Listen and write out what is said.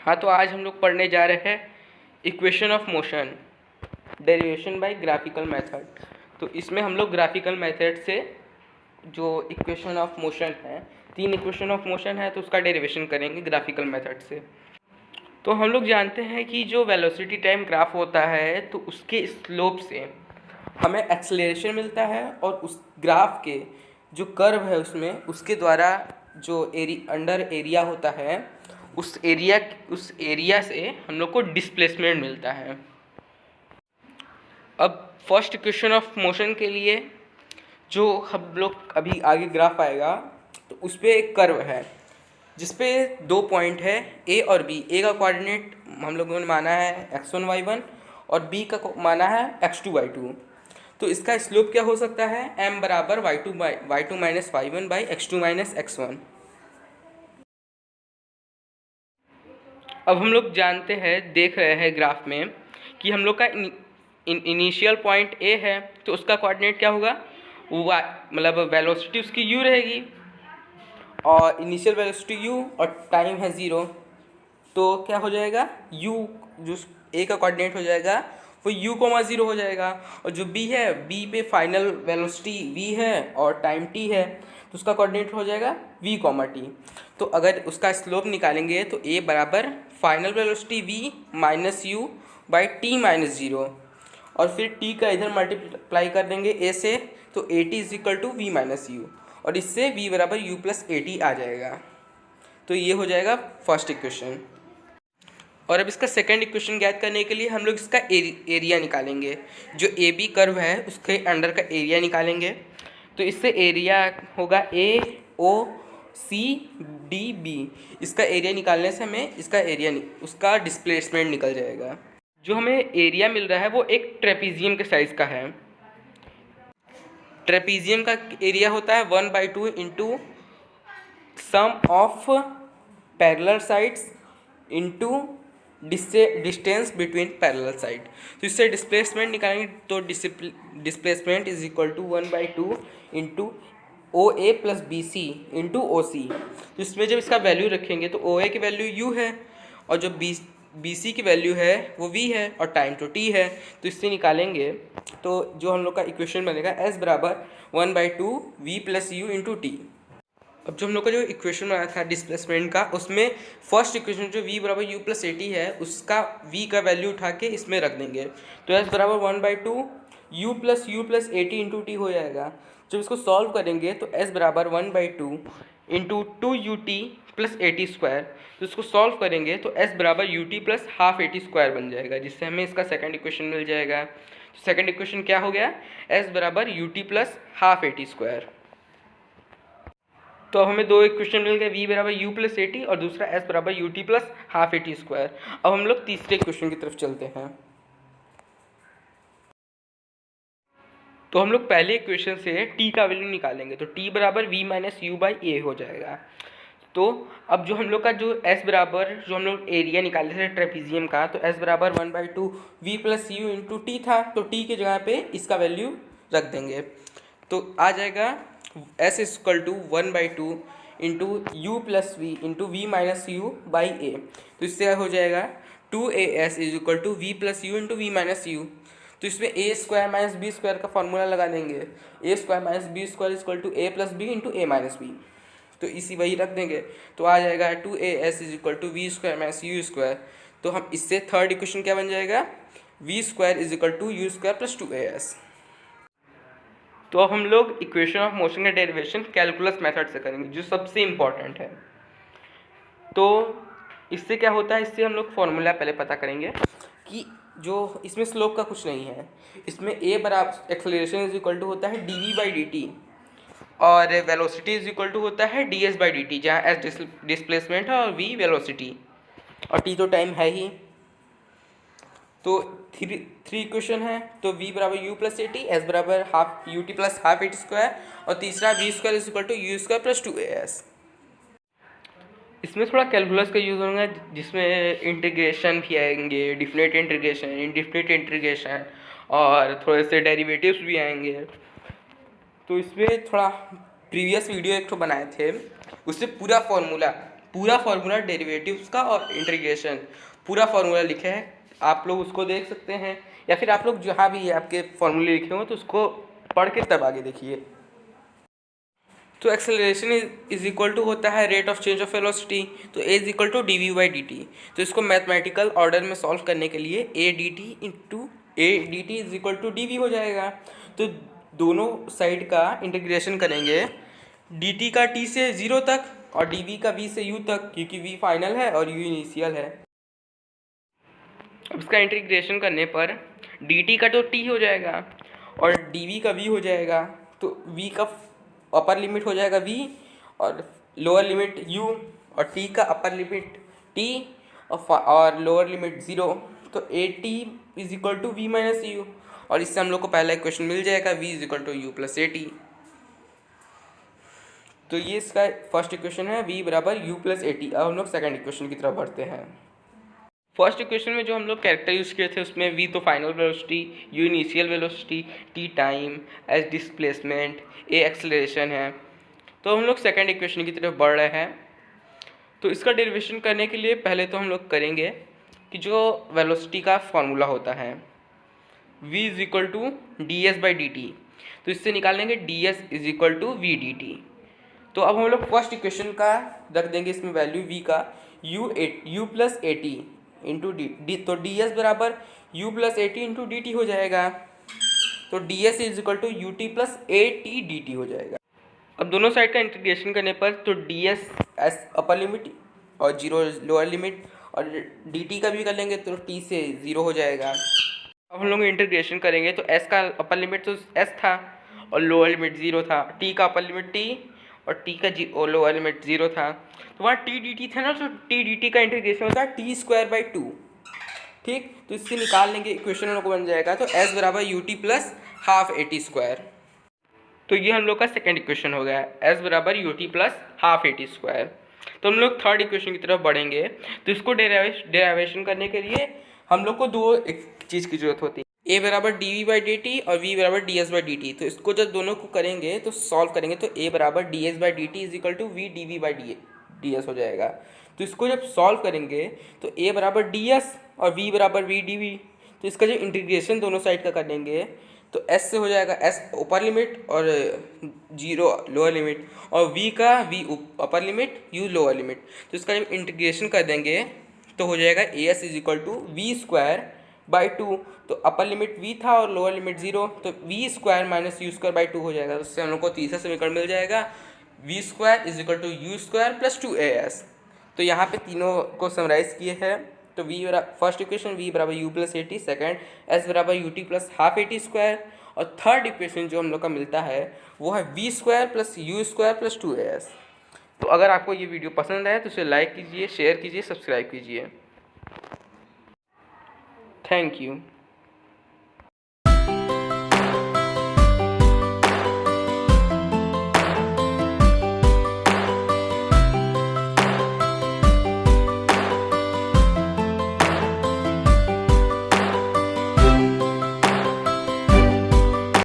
हाँ, तो आज हम लोग पढ़ने जा रहे हैं equation of motion, derivation by graphical method. तो इसमें हम लोग ग्राफिकल मेथड से जो इक्वेशन ऑफ मोशन है, 3 इक्वेशन ऑफ मोशन है, तो उसका डेरिवेशन करेंगे ग्राफिकल मेथड से। तो हम लोग जानते हैं कि जो वेलोसिटी टाइम ग्राफ होता है, तो उसके स्लोप से हमें एक्सेलरेशन मिलता है, और उस ग्राफ के जो कर्व है उसमें उसके द्वारा जो अंडर एरिया होता है, उस एरिया से हम लोग को डिस्प्लेसमेंट मिलता है। अब फर्स्ट इक्वेशन ऑफ मोशन के लिए जो हम लोग अभी आगे ग्राफ आएगा, तो उस पर एक कर्व है जिसपे 2 पॉइंट है ए और बी। ए का कोऑर्डिनेट हम लोगों ने माना है x1 y1 और बी का माना है x2 y2। तो इसका स्लोप क्या हो सकता है, m बराबर y2 minus y1 by x2 minus x1। अब हम लोग जानते हैं, देख रहे हैं ग्राफ में कि हम लोग का इनिशियल पॉइंट ए है, तो उसका कोऑर्डिनेट क्या होगा, मतलब वेलोसिटी उसकी u रहेगी, और इनिशियल वेलोसिटी u और टाइम है 0, तो क्या हो जाएगा, u जो a का कोऑर्डिनेट हो जाएगा वो u,0 हो जाएगा, और जो b है, b पे फाइनल वेलोसिटी v है और टाइम t है, तो उसका कोऑर्डिनेट हो जाएगा v, t। तो अगर उसका स्लोप निकालेंगे तो a बराबर final velocity v minus u by T minus 0, और फिर t का इधर मल्टीप्लाई कर देंगे a से, तो a t is equal to v minus u, और इससे v बराबर u प्लस ए टी आ जाएगा। तो ये हो जाएगा फर्स्ट इक्वेशन। और अब इसका सेकंड इक्वेशन ज्ञात करने के लिए हम लोग इसका एरिया निकालेंगे। जो ए बी कर्व है उसके अंडर का एरिया निकालेंगे। तो इससे एरिया होगा ए ओ सी डी बी। इसका एरिया निकालने से हमें उसका डिस्प्लेसमेंट निकल जाएगा। जो हमें एरिया मिल रहा है वो एक ट्रेपीजियम के साइज़ का है। ट्रेपीजियम का एरिया होता है 1/2 into sum of parallel sides into distance between parallel side. तो इससे डिस्प्लेसमेंट निकालेंगे, तो displacement is equal to 1/2 into O A plus B C into O C. तो इसमें जब इसका वैल्यू रखेंगे तो ओ ए की वैल्यू यू है, और जो बी सी की वैल्यू है वो वी है, और टाइम तो टी है। तो इससे निकालेंगे तो जो हम लोग का इक्वेशन बनेगा एस बराबर 1/2 v plus u into t. अब जो हम लोग का जो इक्वेशन बनाया था डिस्प्लेसमेंट का, उसमें फर्स्ट इक्वेशन जो v बराबर u प्लस ए टी है, उसका v का वैल्यू उठा के इसमें रख देंगे। तो s बराबर 1/2 u plus a t into T हो जाएगा। जब इसको सॉल्व करेंगे तो s बराबर 1/2 into 2ut plus a t square. तो इसको सॉल्व करेंगे तो s बराबर ut plus half a t square बन जाएगा, जिससे हमें इसका सेकंड इक्वेशन मिल जाएगा। तो सेकंड इक्वेशन क्या हो गया, s बराबर ut plus half a t square. तो अब हमें 2 इक्वेशन मिल गए, v बराबर u प्लस ए टी और दूसरा s बराबर u t plus half a t square. अब हम लोग तीसरे इक्वेशन की तरफ चलते हैं। तो हम लोग पहले इक्वेशन से t का वैल्यू निकालेंगे, तो t बराबर v माइनस यू बाई ए हो जाएगा। तो अब जो हम लोग का जो s बराबर जो हम लोग एरिया निकाले थे ट्रेपीजियम का, तो s बराबर 1/2 v plus u into T था, तो t की जगह पे इसका वैल्यू रख देंगे। तो आ जाएगा s is equal to 1/2 into u plus v into v minus u by a. तो इससे हो जाएगा 2as is equal to v plus u into v minus u. तो इसमें a square minus b square का फॉर्मूला लगा देंगे, a square minus b square is equal to a plus b into a minus b. तो इसी वही रख देंगे, तो आ जाएगा 2as is equal to v square minus u square. तो हम इससे थर्ड इक्वेशन क्या बन जाएगा, v square is equal to u square plus 2as। तो अब हम लोग इक्वेशन ऑफ मोशन का डेरिवेशन कैलकुलस मेथड से करेंगे, जो सबसे इम्पॉर्टेंट है। तो इससे क्या होता है, इससे हम लोग फॉर्मूला पहले पता करेंगे कि जो इसमें स्लोप का कुछ नहीं है। इसमें ए बराबर एक्सेलरेशन इज इक्वल टू होता है d v by d t, और वेलोसिटी इज इक्वल टू होता है d s by d t, जहाँ एस डिस्प्लेसमेंट है और वी वेलोसिटी और टी तो टाइम है ही। तो थ्री इक्वेशन है, तो v बराबर u plus a t, s बराबर half u t plus half a t square, और तीसरा v square is equal to u square plus 2as। इसमें थोड़ा कैलकुलस का यूज़ होगा, जिसमें इंटीग्रेशन भी आएंगे, डिफिनेट इंटीग्रेशन, इनडिफिनेट इंटीग्रेशन, और थोड़े से डेरिवेटिव्स भी आएंगे। तो इसमें थोड़ा प्रीवियस वीडियो एक तो बनाए थे, उससे पूरा फॉर्मूला पूरा फार्मूला डेरिवेटिव्स का और इंटीग्रेशन पूरा फार्मूला लिखे है, आप लोग उसको देख सकते हैं, या फिर आप लोग जहाँ भी आपके फार्मूले लिखे हो तो उसको पढ़ के तब आगे देखिए। तो एक्सेलरेशन इज इक्वल टू होता है rate of change of velocity, तो a is equal to d v by d t. तो इसको मैथमेटिकल ऑर्डर में सॉल्व करने के लिए a d t into a d t is equal to d v हो जाएगा। तो दोनों साइड का इंटीग्रेशन करेंगे, डी टी का टी से 0 तक और डी वी का वी से यू तक, क्योंकि वी फाइनल है और यू इनिशियल है। अब इसका इंटीग्रेशन करने पर डी टी का तो टी हो जाएगा और डी वी का वी हो जाएगा। तो वी का अपर लिमिट हो जाएगा वी और लोअर लिमिट यू, और टी का अपर लिमिट टी और लोअर लिमिट 0। तो a t is equal to v minus u, और इससे हम लोग को पहला इक्वेशन मिल जाएगा v is equal to u plus a t. तो ये इसका फर्स्ट इक्वेशन है, v बराबर यू प्लस ए टी। अब हम लोग सेकंड इक्वेशन की तरफ बढ़ते हैं। फर्स्ट इक्वेशन में जो हम लोग कैरेक्टर यूज़ किए थे उसमें v तो final velocity, u initial velocity, t time, s displacement, a acceleration है। तो हम लोग सेकंड इक्वेशन की तरफ बढ़ रहे हैं। तो इसका डेरिवेशन करने के लिए पहले तो हम लोग करेंगे कि जो वेलोसिटी का फॉर्मूला होता है v is equal to d s by d t, तो इससे निकालेंगे d s is equal to v d t. तो अब हम लोग फर्स्ट इक्वेशन का रख देंगे इसमें वैल्यू v का u plus a t into d, तो डी एस बराबर u plus a t into d t हो जाएगा। तो d s is equal to u t plus a t d t हो जाएगा। अब दोनों साइड का इंटीग्रेशन करने पर तो d S S upper limit और 0 लोअर लिमिट, और डी टी का भी कर लेंगे तो टी से 0 हो जाएगा। अब हम लोग इंटीग्रेशन करेंगे तो एस का अपर लिमिट तो एस था और लोअर लिमिट 0 था, टी का अपर लिमिट टी और टी का लोअर लिमिट 0 था। तो वहाँ टी डी टी था ना, तो टी डी टी का इंटीग्रेशन होता है टी स्क्वायर बाई 2। ठीक, तो इससे निकाल लेंगे, इक्वेशन हम लोग को बन जाएगा तो एस बराबर u t plus half a t square. तो ये हम लोग का सेकेंड इक्वेशन हो गया, एस बराबर u t plus half a t square. तो हम लोग थर्ड इक्वेशन की तरफ बढ़ेंगे। तो इसको डेरिवेशन करने के लिए हम लोग को दो एक चीज़ की जरूरत होती है, ए बराबर d v by d t और वी बराबर d s by d t. तो इसको जब दोनों को करेंगे तो सॉल्व करेंगे तो ए बराबर d s by d t is equal to v d v by d s हो जाएगा। तो इसको जब सॉल्व करेंगे तो ए बराबर डी एस और वी बराबर वी डी वी। तो इसका जो इंटीग्रेशन दोनों साइड का कर देंगे तो एस से हो जाएगा एस ऊपर लिमिट और 0 लोअर लिमिट, और वी का v upper limit u lower limit. तो इसका जब इंटीग्रेशन कर देंगे तो हो जाएगा a s is equal to v square by 2। तो अपर लिमिट v था और लोअर लिमिट 0, तो v square minus u square by 2 हो जाएगा। तो उससे हम लोग को तीसरा समीकरण मिल जाएगा v square is equal to u square plus 2as। तो यहाँ पे तीनों को समराइज किए हैं। तो वी फर्स्ट इक्वेशन वी बराबर u plus a t, second s बराबर u t plus half a t square, और थर्ड इक्वेशन जो हम लोग का मिलता है वो है v square plus u square plus 2as। तो अगर आपको ये वीडियो पसंद आए तो इसे लाइक कीजिए, शेयर कीजिए, सब्सक्राइब कीजिए। Thank you.